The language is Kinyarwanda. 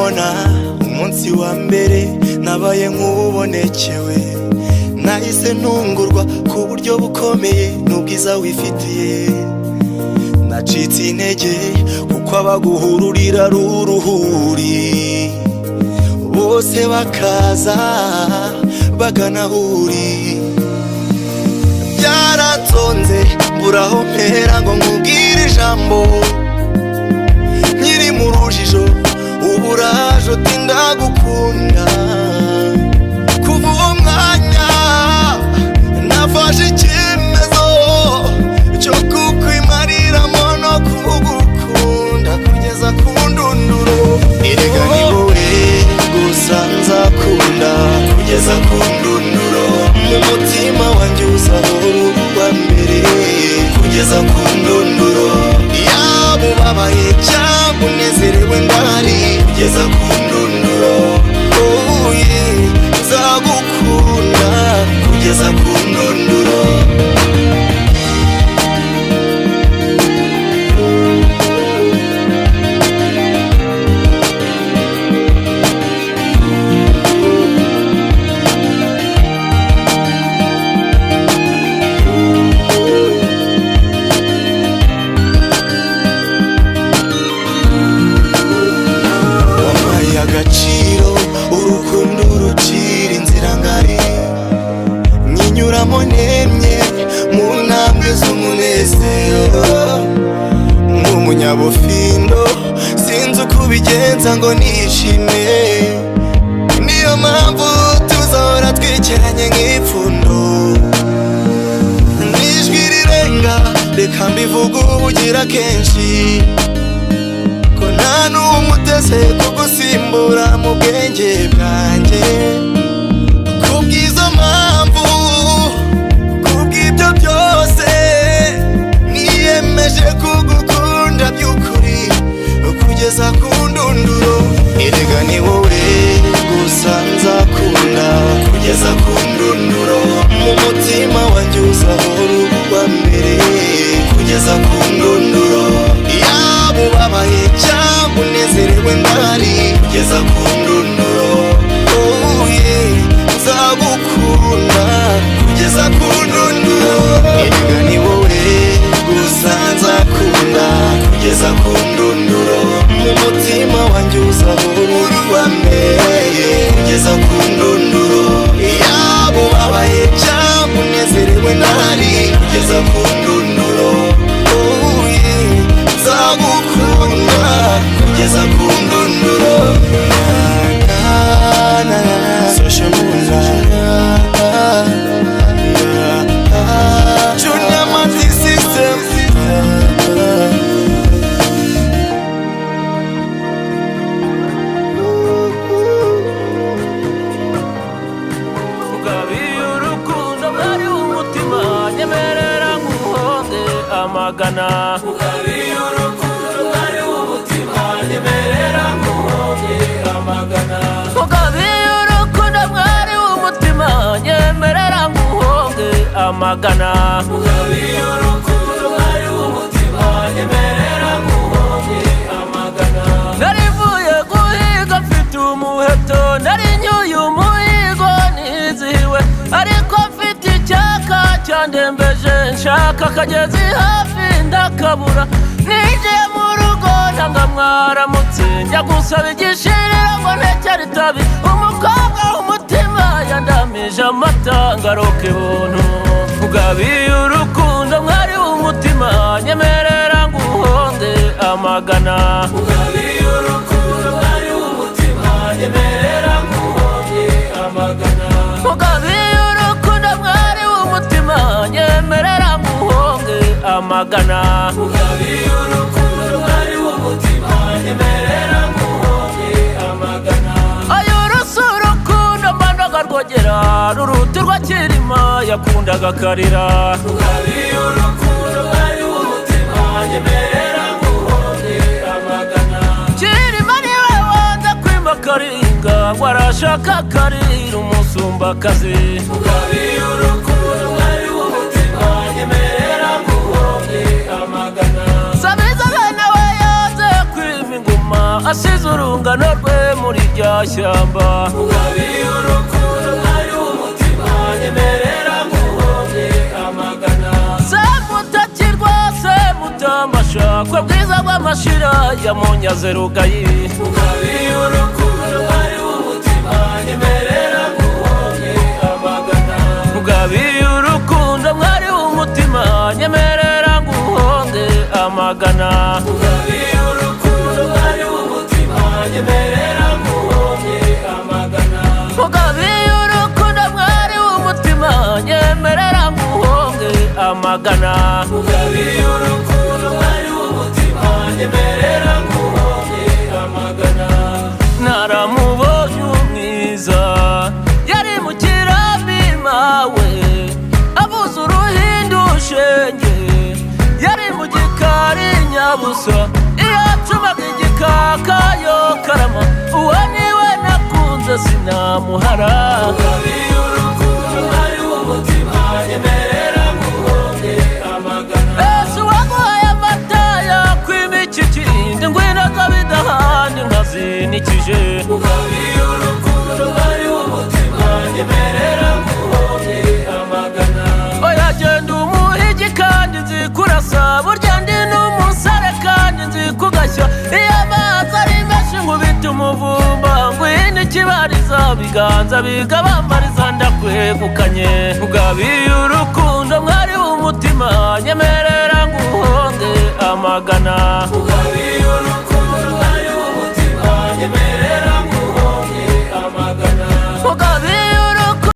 nkubona umunsi wa mbere nabaye nk'ubonekewe, nahise ntungurwa ku buryo bukomeye n'ubwiza wifitiye. Nacitse intege kuko abaguhururira ari uruhuri, bose bakaza bagana aho uri. Byaratonze mburaho mpera ngo nkubwire ijambo, nkiri mu rujijo ubu uraje uti ndagukunda. Kuva uwo mwanya nafashe icyemezo cyo kukwimariramo no kugukunda kugeza ku ndunduro. Erega ni wowe gusa nzakunda kugeza ku ndunduro, mu mutima wanjye uzahora uwa mbere kugeza ku ndunduro. Yaba ubabaye cyangwa unezerewe ndahari kugeza ku ndunduro. Oh yeah, nzagukunda kugeza ku ndunduro. Agaciro urukundo rucira inzira ngari, nyinyuramo nemye mu ntambwe z'umunezero. Nk'umunyabufindo sinzi uko ubigenza ngo nishime, niyo mpamvu tuzahora twicaranye nk'ipfundo. N'ijwi rirenga reka mbivuge ubugira kenshi, ko nta n'umuteze kugusimbura mu bwenge bwanjye. Kubw'izo mpamvu, kubw'ibyo byose, niyemeje kugukunda by'ukuri kugeza ku ndunduro. Erega ni wowe gusa nzakunda kugeza ku ndunduro, mu mutima wanjye uzahora uwa mbere kugeza ku ndunduro. Yaba ubabaye cyangwa unezerewe ndahari kugeza ku ndunduro. Oh yeah, nzagukunda kugeza ku ndunduro. Erega ni wowe gusa nzakunda kugeza ku ndunduro, mu mutima wanjye uzahora uwa mbere kugeza ku ndunduro. Yaba ubabaye cyangwa unezerewe ndahari kugeza ku ndunduro. Oh yeah, nzagukunda kugeza ku ndunduro. Social Mula Junior Magic System. Ugabiye urukundo mwari w'umutima, nyemerera nguhonge amagana. Ugabiye urukundo mwari w'umutima, nyemerera nguhonge amagana. Ugabiye urukundo mwari w'umutima, nyemerera nguhonge amagana. Ugabiye urukundo mwari w'umutima, nyemerera nguhonge amagana. Narivuye guhiga mfite umuheto, nari nyuye umuhigo nizihiwe, ariko mfite icyaka cyandembeje, nshaka akagezi hafi ndakabura. Ninjiye mu rugo ndanga mwaramutse, njya gusaba igishirira ngo ntekere itabi. Umukobwa w'umutima yandamije amata ngaroke buntu. Ugabiye urukundo mwari w'umutima, nyemerera nguhonge amagana. Ugabiye urukundo mwari w'umutima, nyemerera nguhonge amagana. Ugabiye urukundo mwari w'umutima, nyemerera nguhonge amagana. Ugabiye urukundo mwari w'umutima, nyemerera nguhonge amagana. Ayo urukundo mbandaga rwogera, ruruti rwa Kirima yakundaga karira. Ugabiye urukundo mwari w'umutima, nyemerera nguhonge amagana. Kirima niwe wanze kwima karinga, ngo arashaka karira umusumbakazi. Ugabiye urukundo mwari w'umutima, nyemerera nguhonge amagana. Sabiza bene we yanze kwima inguma, wasize urungano rwe muri rya shyamba. Mugabiye urukundo mwari w'umutima nyemerera nguhomye amagana. Semutakirwa semutambashakwe bwiza bw'amashira yamunyaze rugayi. Mugabiye urukundo mwari w'umutima nyemerera nguhomye amagana. Mugabiye urukundo mwari w'umutima nyemerera nguhonge amagana. Mugabiye urukundo mwari w'umutima nyemerera nguhonge amagana. Mugabiye urukundo mwari w'umutima nyemerera nguhonge amagana. Mugabiye urukundo mwari w'umutima nyemerera nguhonge amagana. Naramubonye umwiza yari mu kirambi mawe abuze uruhindu shenge yari mu gikari nyabusa iyo acumaga igikaka yo karama uwo niwe nakunze sinamuhara. Mugabiye urukundo mwari w'umutima nyemerera nguhonge amagana. Ese waguhaye amata yakwima iki kindi ngwino kabidahani nkazinikije. Mugabiye urukundo mwari w'umutima nyemerera nguhonge amagana. Oya genda umuhigi kandi nzi kurasa burya ndi n'umusare kandi nzi kugashya iyo amazi ari menshi nkubita umuvumba ngwino ikibariza biganza bigabambariza ndakwegukanye. Mugabiye urukundo mwari w'umutima nyemerera nguhonge amagana.